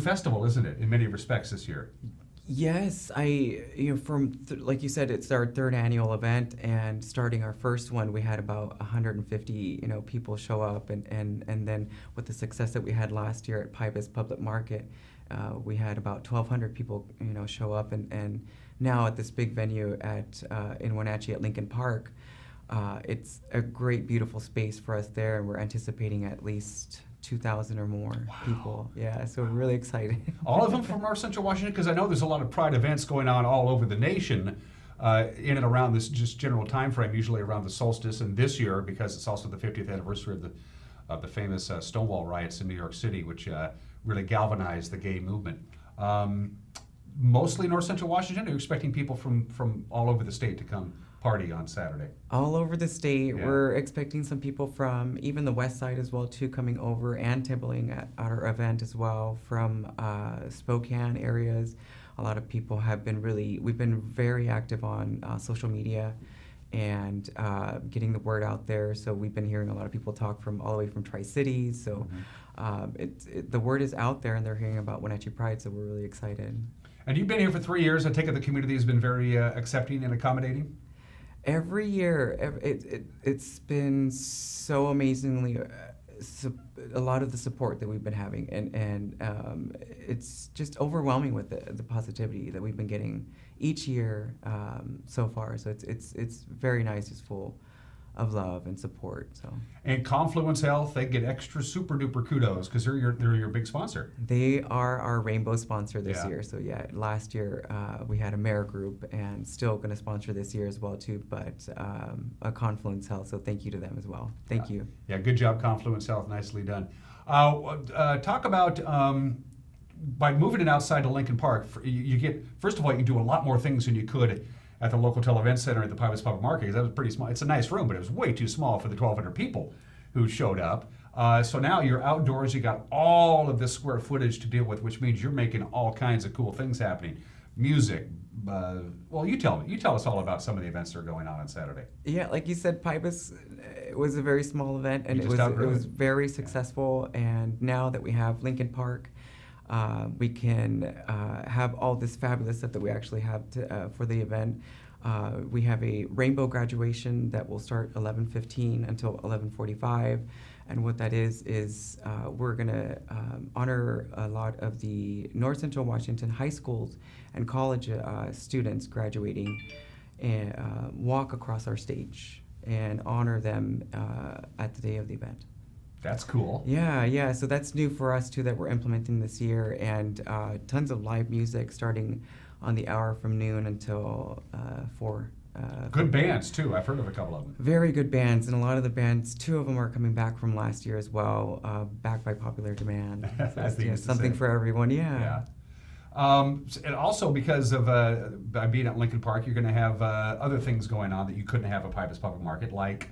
festival, isn't it, in many respects this year? Yes, like you said, it's our 3rd annual event, and starting our first one, we had about 150, people show up, and then with the success that we had last year at Pybus Public Market, we had about 1,200 people, show up, and now at this big venue in Wenatchee at Lincoln Park, it's a great, beautiful space for us there, and we're anticipating at least 2,000 or more people. Yeah, so we're really excited. All of them from North Central Washington? Because I know there's a lot of Pride events going on all over the nation in and around this just general time frame, usually around the solstice. And this year, because it's also the 50th anniversary of the famous Stonewall riots in New York City, which really galvanized the gay movement. Mostly North Central Washington? Are you expecting people from all over the state to come party on Saturday? All over the state. Yeah. We're expecting some people from even the west side as well too, coming over and tabling at our event as well, from Spokane areas. A lot of people we've been very active on social media and getting the word out there. So we've been hearing a lot of people talk from all the way from Tri-Cities. So the word is out there, and they're hearing about Wenatchee Pride, so we're really excited. And you've been here for 3 years. I take it the community has been very accepting and accommodating? Every year, it's been so amazingly a lot of the support that we've been having, and it's just overwhelming with the positivity that we've been getting each year so far. So it's very nice, it's full of love and support. So. And Confluence Health, they get extra super duper kudos because they're your big sponsor. They are our rainbow sponsor this Yeah. year. So yeah, last year we had a mayor group, and still going to sponsor this year as well too. But a Confluence Health. So thank you to them as well. Thank you. Yeah, good job, Confluence Health. Nicely done. Talk about by moving it outside to Lincoln Park. You get, first of all, you can do a lot more things than you could at the local event center at the Pybus Public Market, because that was pretty small. It's a nice room, but it was way too small for the 1,200 people who showed up. So now you're outdoors, you got all of this square footage to deal with, which means you're making all kinds of cool things happening. Music. Well, you tell us all about some of the events that are going on Saturday. Yeah, like you said, Pybus was a very small event, and it was very successful. And now that we have Lincoln Park, we can have all this fabulous stuff that we actually have for the event. We have a rainbow graduation that will start 11:15 until 11:45, and what that is we're going to honor a lot of the North Central Washington high schools and college students graduating, and walk across our stage and honor them at the day of the event. That's cool. Yeah. So that's new for us too that we're implementing this year, and tons of live music starting on the hour from noon until 4. Good bands too. I've heard of a couple of them. Very good bands, and a lot of the bands, 2 of them are coming back from last year as well, back by popular demand. So As they used to something say. for everyone. Yeah. And also because of by being at Lincoln Park, you're going to have other things going on that you couldn't have at Pybus Public Market, like,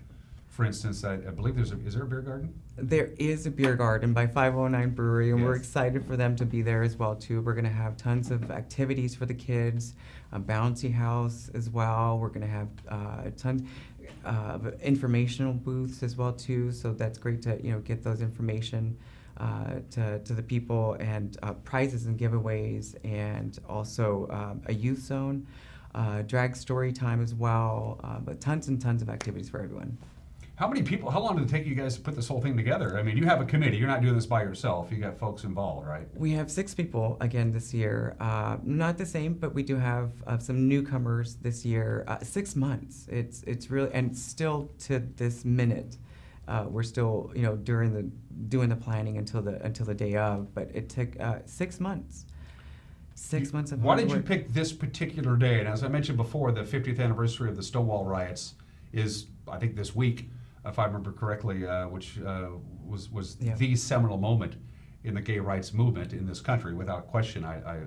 for instance, I believe is there a beer garden? There is a beer garden by 509 Brewery, and we're Yes. excited for them to be there as well too. We're going to have tons of activities for the kids, a bouncy house as well. We're going to have tons of informational booths as well too. So that's great to get those information to the people, and prizes and giveaways, and also a youth zone, drag story time as well. But tons and tons of activities for everyone. How many people, how long did it take you guys to put this whole thing together? I mean, you have a committee. You're not doing this by yourself. You got folks involved, right? We have 6 people again this year. Not the same, but we do have some newcomers this year. 6 months. It's really, and still to this minute, we're still doing the planning until the day of. But it took 6 months. 6 months of Why hard did you work. pick this particular day? And as I mentioned before, the 50th anniversary of the Stonewall riots is, I think, this week, if I remember correctly, which was Yeah. the seminal moment in the gay rights movement in this country, without question, I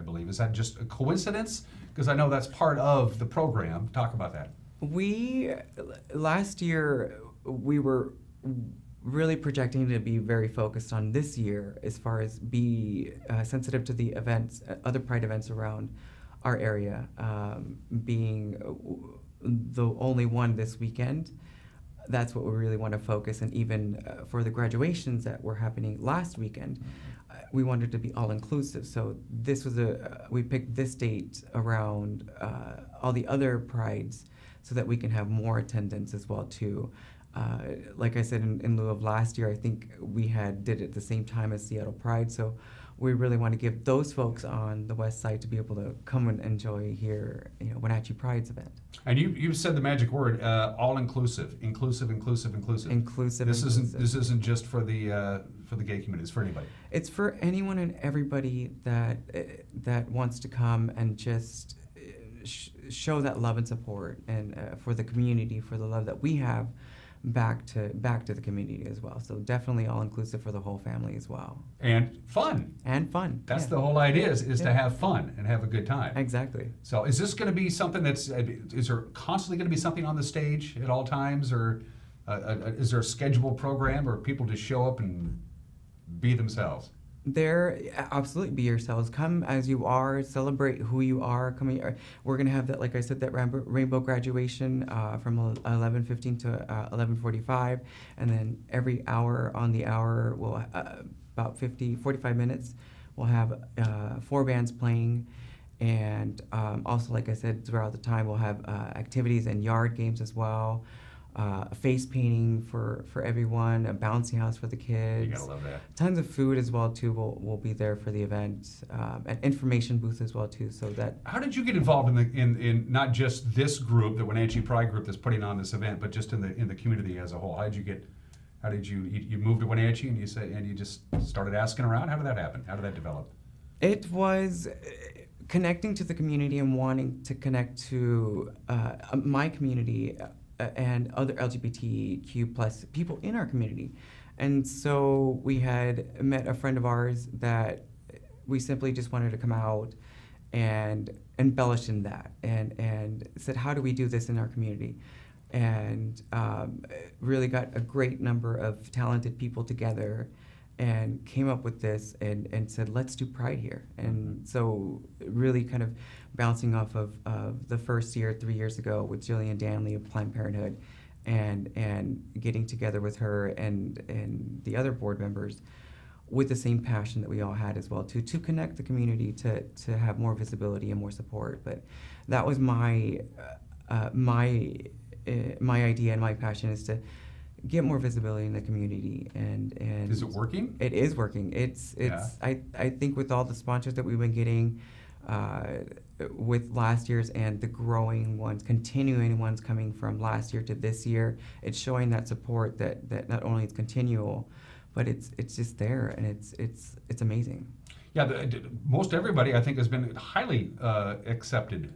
believe. Is that just a coincidence? Because I know that's part of the program. Talk about that. Last year, we were really projecting to be very focused on this year as far as be sensitive to the events, other Pride events around our area, being the only one this weekend. That's what we really want to focus, and even for the graduations that were happening last weekend, we wanted to be all-inclusive. So this was we picked this date around all the other prides so that we can have more attendance as well too. Like I said, in lieu of last year, I think we did it at the same time as Seattle Pride, so we really want to give those folks on the west side to be able to come and enjoy here, Wenatchee Pride's event. And you said the magic word, all inclusive. Inclusive. This isn't just for the gay community. It's for anybody. It's for anyone and everybody that wants to come and just show that love and support, and for the community, for the love that we have back to the community as well. So definitely all inclusive for the whole family as well. And fun. That's the whole idea, is to have fun and have a good time. Exactly. So is this going to be something is there constantly going to be something on the stage at all times, or is there a scheduled program, or people just show up and be themselves? Absolutely be yourselves. Come as you are. Celebrate who you are. We're gonna have that, like I said, that rainbow graduation from 11:15 to 11:45, and then every hour on the hour, we'll about 45 minutes. We'll have 4 bands playing, and also, like I said, throughout the time, we'll have activities and yard games as well. Face painting for everyone, a bouncy house for the kids. You gotta love that. Tons of food as well too. Will be there for the event, an information booth as well too. So that. How did you get involved in not just this group, the Wenatchee Pride group that's putting on this event, but just in the community as a whole? How did you move to Wenatchee and you just started asking around? How did that happen? How did that develop? It was connecting to the community and wanting to connect to my community. And other LGBTQ plus people in our community. And so we had met a friend of ours that we simply just wanted to come out and embellish in that, and said, how do we do this in our community? And really got a great number of talented people together and came up with this and said, let's do Pride here. And so really kind of bouncing off of the first year, 3 years ago, with Jillian Danley of Planned Parenthood, and getting together with her and the other board members with the same passion that we all had as well, to connect the community, to have more visibility and more support. But that was my idea and my passion, is to get more visibility in the community, and is it working? It is working. It's Yeah. I think with all the sponsors that we've been getting, with last year's and the growing ones, continuing ones coming from last year to this year. It's showing that support that not only is continual, but it's just there, and it's amazing. Yeah, most everybody I think has been highly accepted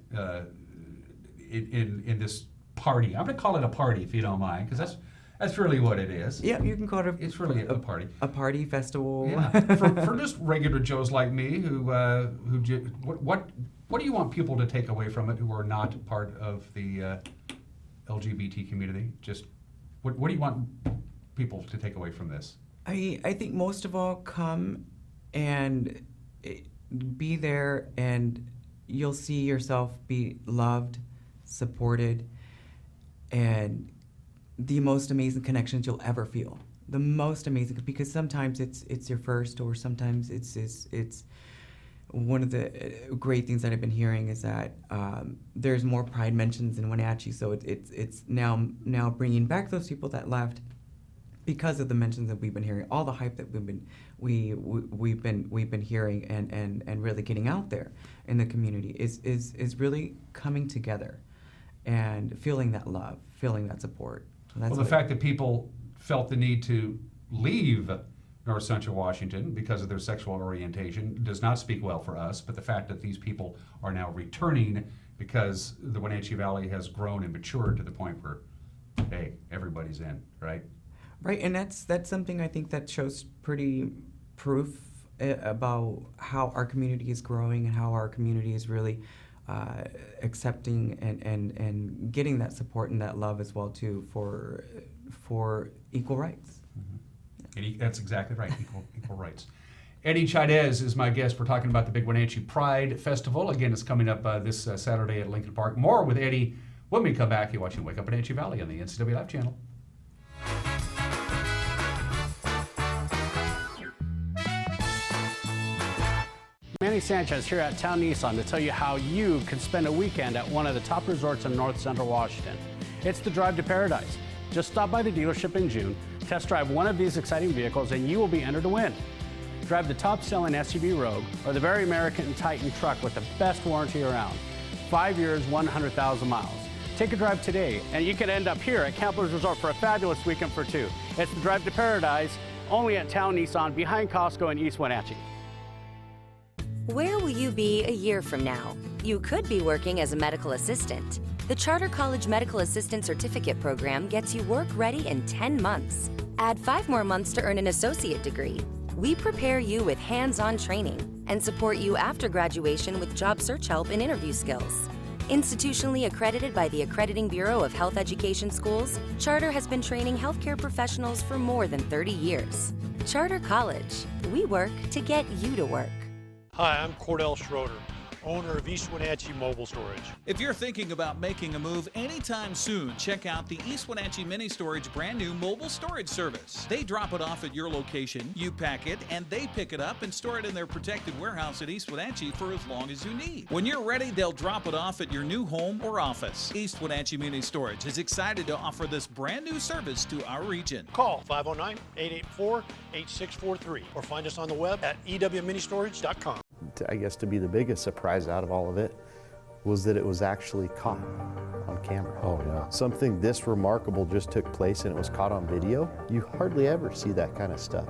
in this party. I'm going to call it a party if you don't mind, because that's really what it is. Yeah, you can call it it's really a party. A party festival. Yeah. for just regular Joes like me what do you want people to take away from it who are not part of the LGBT community? Just what do you want people to take away from this? I think most of all, come and be there, and you'll see yourself be loved, supported, and the most amazing connections you'll ever feel. The most amazing, because sometimes it's your first, or sometimes it's one of the great things that I've been hearing is that there's more pride mentions in Wenatchee, so it's now bringing back those people that left because of the mentions that we've been hearing, all the hype that we've been hearing and really getting out there in the community is really coming together and feeling that love, feeling that support. Well, the fact that people felt the need to leave North Central Washington because of their sexual orientation does not speak well for us, but the fact that these people are now returning because the Wenatchee Valley has grown and matured to the point where, hey, everybody's in, right? Right, and that's something I think that shows pretty proof about how our community is growing and how our community is really accepting and getting that support and that love as well too for equal rights. Mm-hmm. That's exactly right, equal rights. Eddie Chaidez is my guest. We're talking about the Big Wenatchee Pride Festival. Again, it's coming up this Saturday at Lincoln Park. More with Eddie when we come back. You're watching Wake Up Wenatchee Valley on the NCW Live channel. Manny Sanchez here at Town Nissan to tell you how you can spend a weekend at one of the top resorts in North Central Washington. It's the Drive to Paradise. Just stop by the dealership in June, test drive one of these exciting vehicles, and you will be entered to win. Drive the top-selling SUV Rogue or the very American Titan truck with the best warranty around. 5 years, 100,000 miles. Take a drive today, and you could end up here at Campbell's Resort for a fabulous weekend for two. It's the Drive to Paradise, only at Town Nissan, behind Costco in East Wenatchee. Where will you be a year from now? You could be working as a medical assistant. The Charter College Medical Assistant Certificate Program gets you work ready in 10 months. Add 5 more months to earn an associate degree. We prepare you with hands-on training and support you after graduation with job search help and interview skills. Institutionally accredited by the Accrediting Bureau of Health Education Schools, Charter has been training healthcare professionals for more than 30 years. Charter College. We work to get you to work. Hi, I'm Cordell Schroeder, owner of East Wenatchee Mobile Storage. If you're thinking about making a move anytime soon, check out the East Wenatchee Mini Storage brand new mobile storage service. They drop it off at your location, you pack it, and they pick it up and store it in their protected warehouse at East Wenatchee for as long as you need. When you're ready, they'll drop it off at your new home or office. East Wenatchee Mini Storage is excited to offer this brand new service to our region. Call 509-884-8643 or find us on the web at ewministorage.com. I guess to be the biggest surprise out of all of it was that it was actually caught on camera. Oh yeah. Something this remarkable just took place and it was caught on video. You hardly ever see that kind of stuff,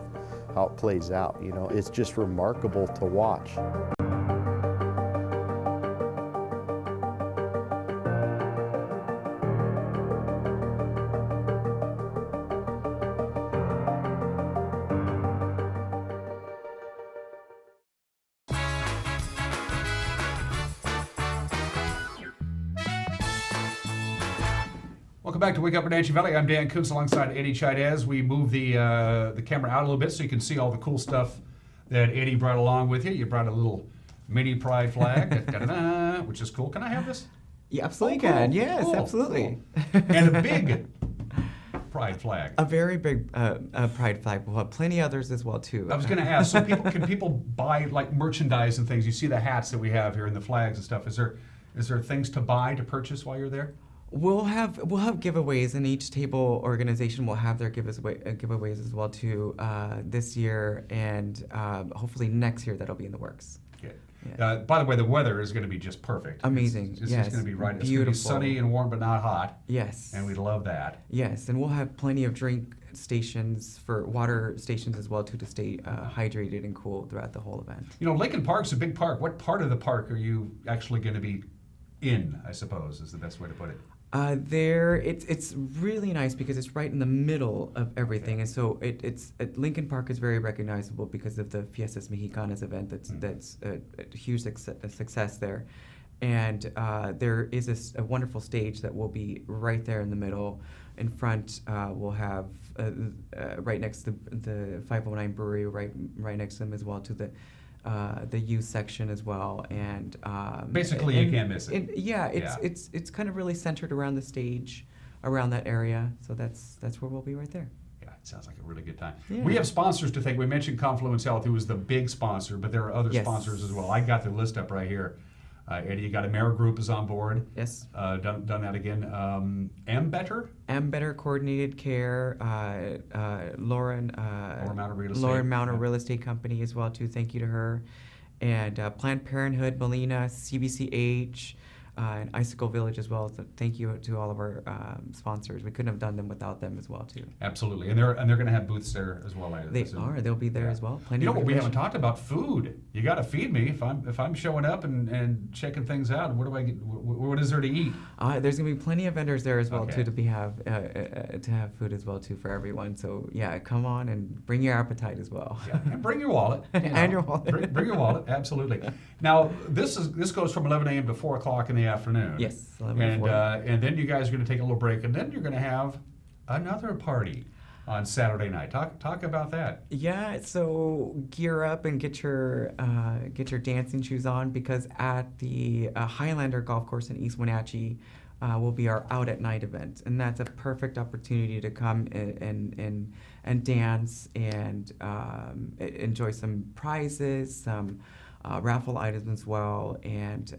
how it plays out, you know. It's just remarkable to watch. Welcome back to Wake Up Wenatchee Valley. I'm Dan Kuntz alongside Eddie Chaidez. We moved the camera out a little bit so you can see all the cool stuff that Eddie brought along with you. You brought a little mini pride flag, which is cool. Can I have this? You absolutely can. Yes, Cool. absolutely. Cool. And a big pride flag. A very big pride flag. We'll have plenty others as well too. I was going to ask, so can people buy like merchandise and things? You see the hats that we have here and the flags and stuff. Is there things to buy, to purchase while you're there? We'll have giveaways, and each table organization will have their giveaways as well too this year, and hopefully next year that'll be in the works. Good. By the way, the weather is going to be just perfect. Amazing. It's yes. going to be right. It's Beautiful. going to be sunny and warm, but not hot. Yes. And we love that. Yes, and we'll have plenty of drink stations for water stations as well too to stay hydrated and cool throughout the whole event. You know, Lincoln Park's a big park. What part of the park are you actually going to be in, I suppose, is the best way to put it? It's really nice because it's right in the middle of everything, and so Lincoln Park is very recognizable because of the Fiestas Mexicanas event. That's a huge success there, and there is a wonderful stage that will be right there in the middle. In front, we'll have right next to the 509 Brewery, right next to them as well, to the youth section as well, and basically you can't miss it. It's kind of really centered around the stage, around that area. So that's where we'll be right there. Yeah, it sounds like a really good time. Yeah. We have sponsors to thank. We mentioned Confluence Health, who is the big sponsor, but there are other sponsors as well. I got the list up right here. Eddie, you got AmeriGroup is on board. Yes. Done that again. Ambetter Coordinated Care, Lauren Mounter Real Estate Company as well too. Thank you to her, and Planned Parenthood, Molina, CBCH, and Icicle Village as well. So thank you to all of our sponsors. We couldn't have done them without them as well too. Absolutely, and they're going to have booths there as well. They'll be there as well. Plenty. You know what we haven't talked about? Food. You got to feed me if I'm showing up and checking things out. What do I get? What is there to eat? There's going to be plenty of vendors there as well too to have food as well too for everyone. So yeah, come on and bring your appetite as well. Yeah, and bring your wallet. And your wallet. Bring your wallet. Absolutely. Now this goes from 11 a.m. to 4 o'clock in the afternoon. Yes, 11 to 4. And then you guys are going to take a little break, and then you're going to have another party on Saturday night. Talk about that. Yeah, so gear up and get your dancing shoes on, because at the Highlander Golf Course in East Wenatchee will be our Out at Night event, and that's a perfect opportunity to come and dance and enjoy some prizes, some raffle items as well, and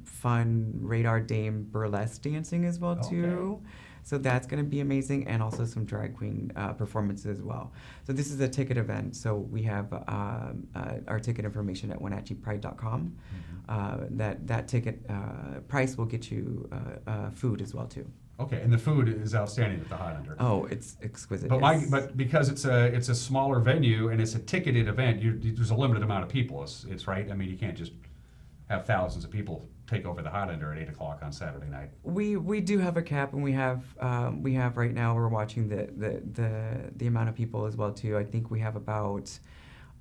fun Radar Dame burlesque dancing as well too. So that's going to be amazing, and also some drag queen performances as well. So this is a ticket event. So we have our ticket information at wenatcheepride.com. That ticket price will get you food as well too. Okay, and the food is outstanding at the Highlander. Oh, it's exquisite. But but because it's a smaller venue and it's a ticketed event, there's a limited amount of people. It's right. I mean, you can't just have thousands of people take over the Highlander at 8 o'clock on Saturday night. We do have a cap, and we have right now, we're watching the amount of people as well too. I think we have about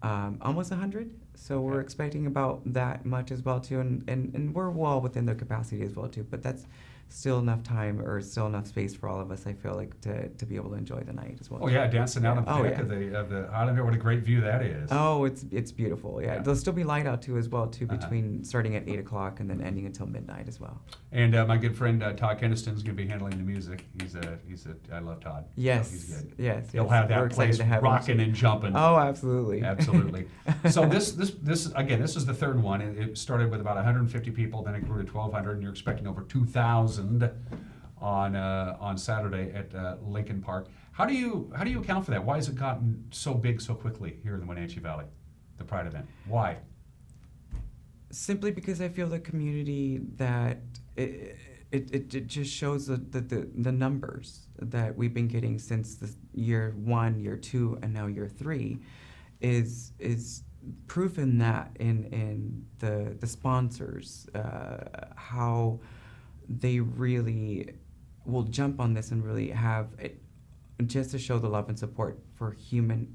almost 100. So we're expecting about that much as well too, and we're well within the capacity as well too. But that's still enough time, or still enough space for all of us, I feel like, to be able to enjoy the night as well. Oh yeah, dancing out on the deck of the Highlander. What a great view that is. Oh, it's beautiful. Yeah, there'll still be light out too as well too, between starting at 8 o'clock and then ending until midnight as well. And my good friend Todd Keniston is going to be handling the music. I love Todd. Yes, so he's good. Yes, he'll have that place rocking and jumping. Oh, absolutely. Absolutely. So this is the third one. It started with about 150 people, then it grew to 1,200, and you're expecting over 2,000 on Saturday at Lincoln Park. How do you account for that? Why has it gotten so big so quickly here in the Wenatchee Valley, the Pride event? Why? Simply because I feel the community that it just shows the numbers that we've been getting since the year 1, year 2, and now year 3 is proof in that in the sponsors, how they really will jump on this and really have it just to show the love and support for human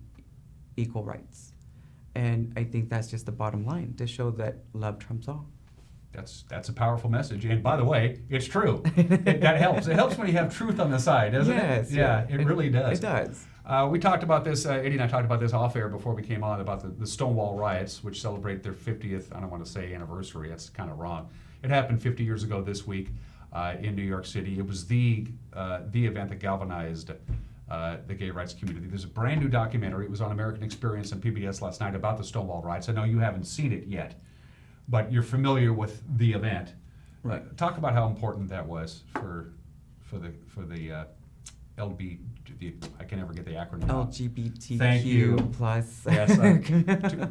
equal rights. And I think that's just the bottom line, to show that love trumps all. That's a powerful message. And by the way, it's true. That helps. It helps when you have truth on the side, doesn't it? Yeah, it really does. It does. We talked about this, Eddie and I talked about this off air before we came on, about the Stonewall riots, which celebrate their 50th, I don't want to say anniversary, that's kind of wrong. It happened 50 years ago this week in New York City. It was the event that galvanized the gay rights community. There's a brand new documentary. It was on American Experience and PBS last night about the Stonewall riots. I know you haven't seen it yet, but you're familiar with the event. Right. Talk about how important that was for the I can never get the acronym out. LGBTQ Thank you. plus. Yes,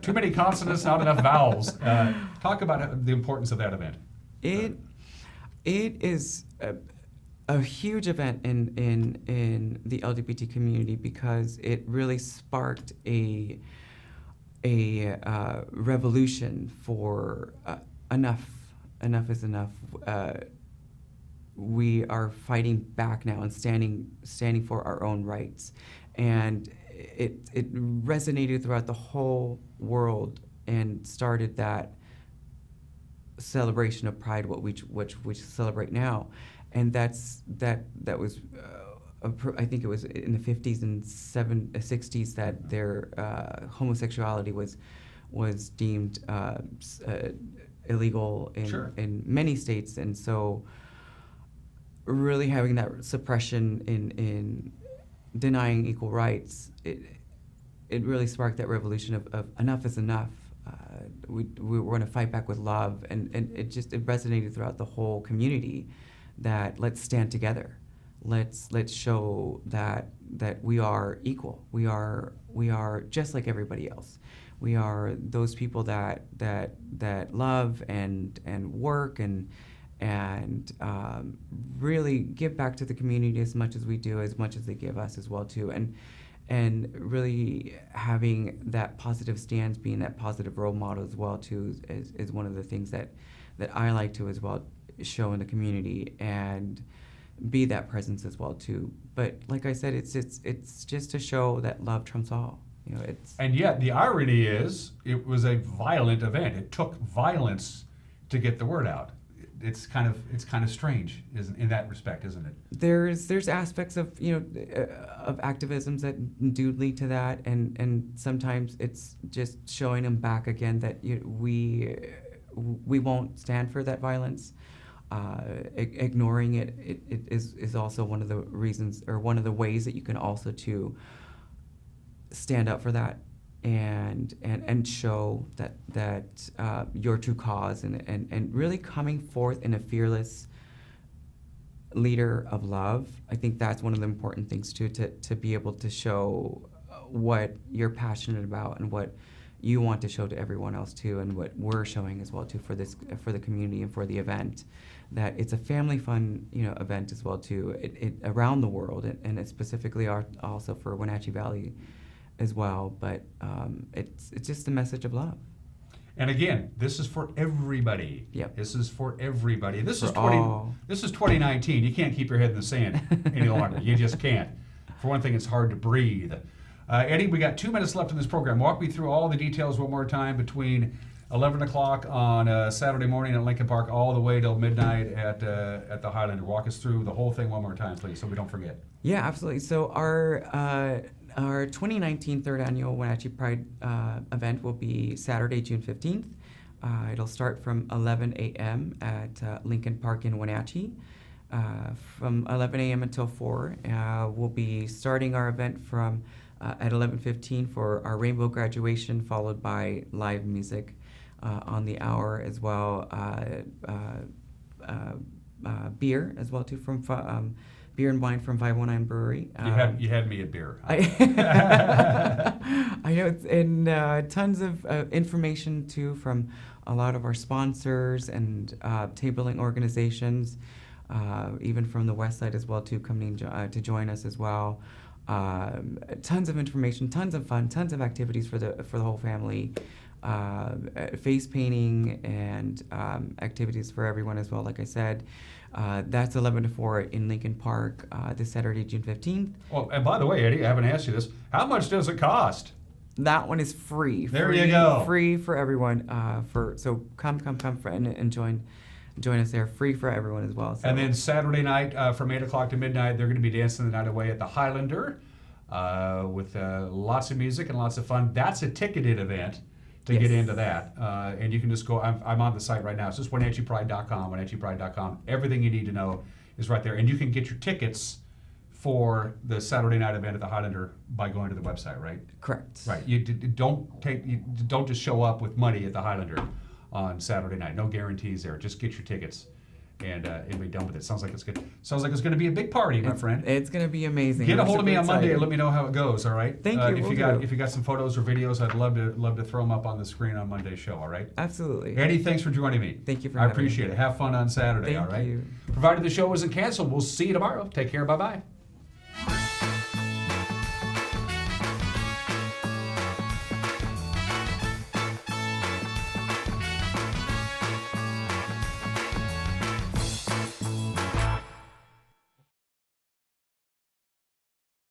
too many consonants, not enough vowels. Talk about the importance of that event. It is a huge event in the LGBT community because it really sparked a revolution for enough is enough. We are fighting back now and standing for our own rights, and it resonated throughout the whole world and started that celebration of Pride, which we celebrate now, and that was. I think it was in the 50s and 60s that their homosexuality was deemed illegal in many states, and so really having that suppression in denying equal rights, it really sparked that revolution of enough is enough. We were going to fight back with love, and it resonated throughout the whole community that let's stand together. Let's show that we are equal. We are just like everybody else. We are those people that love and work and really give back to the community as much as we do, as much as they give us as well too. And really having that positive stance, being that positive role model as well too, is one of the things that I like to as well show in the community and be that presence as well too. But like I said, it's just to show that love trumps all. And yet the irony is it was a violent event. It took violence to get the word out. It's kind of strange, in that respect, isn't it? There's aspects of of activisms that do lead to that, and sometimes it's just showing them back again that we won't stand for that violence. Ignoring it is also one of the reasons, or one of the ways that you can also to stand up for that and show that your true cause and really coming forth in a fearless leader of love. I think that's one of the important things too, to be able to show what you're passionate about and what you want to show to everyone else too, and what we're showing as well too for the community and for the event, that it's a family fun event as well too, it around the world, and it specifically also for Wenatchee Valley as well, but it's just a message of love. And again, this is for everybody. Yep. This is for everybody. This is all. This is 2019. You can't keep your head in the sand any longer. You just can't. For one thing, it's hard to breathe. Eddie, we got 2 minutes left in this program. Walk me through all the details one more time between 11 o'clock on Saturday morning at Lincoln Park all the way till midnight at the Highlander. Walk us through the whole thing one more time, please, so we don't forget. Yeah, absolutely. So our 2019 third annual Wenatchee Pride event will be Saturday, June 15th. It'll start from 11 a.m. at Lincoln Park in Wenatchee. From 11 a.m. until 4, we'll be starting our event from at 11:15 for our rainbow graduation, followed by live music on the hour as well. Beer as well too from beer and wine from 519 Brewery. You had me at beer. I know, and tons of information too from a lot of our sponsors and tabling organizations, even from the west side as well too, coming to join us as well. Tons of information, tons of fun, tons of activities for the whole family. Face painting and activities for everyone as well. Like I said, that's 11 to 4 in Lincoln Park this Saturday, June 15th. Well, and by the way, Eddie, I haven't asked you this. How much does it cost? That one is free. There you go. Free for everyone. So come and join us there. Free for everyone as well. So. And then Saturday night from 8 o'clock to midnight, they're going to be dancing the night away at the Highlander with lots of music and lots of fun. That's a ticketed event to get into that. And you can just go, I'm on the site right now. It's just WenatcheePride.com, WenatcheePride.com. Everything you need to know is right there. And you can get your tickets for the Saturday night event at the Highlander by going to the website, right? Correct. Right. You don't just show up with money at the Highlander on Saturday night. No guarantees there. Just get your tickets and it'll be done with it. Sounds like it's good. Sounds like it's going to be a big party, my friend. It's going to be amazing. Get a I'm hold of me super on Monday excited. and let me know how it goes. All right. Thank you. If you got some photos or videos, I'd love to throw them up on the screen on Monday's show. All right. Absolutely. Eddie, thanks for joining me. Thank you for I having appreciate me. it. Have fun on Saturday. Thank all right. you. Provided the show isn't canceled, we'll see you tomorrow. Take care. Bye bye.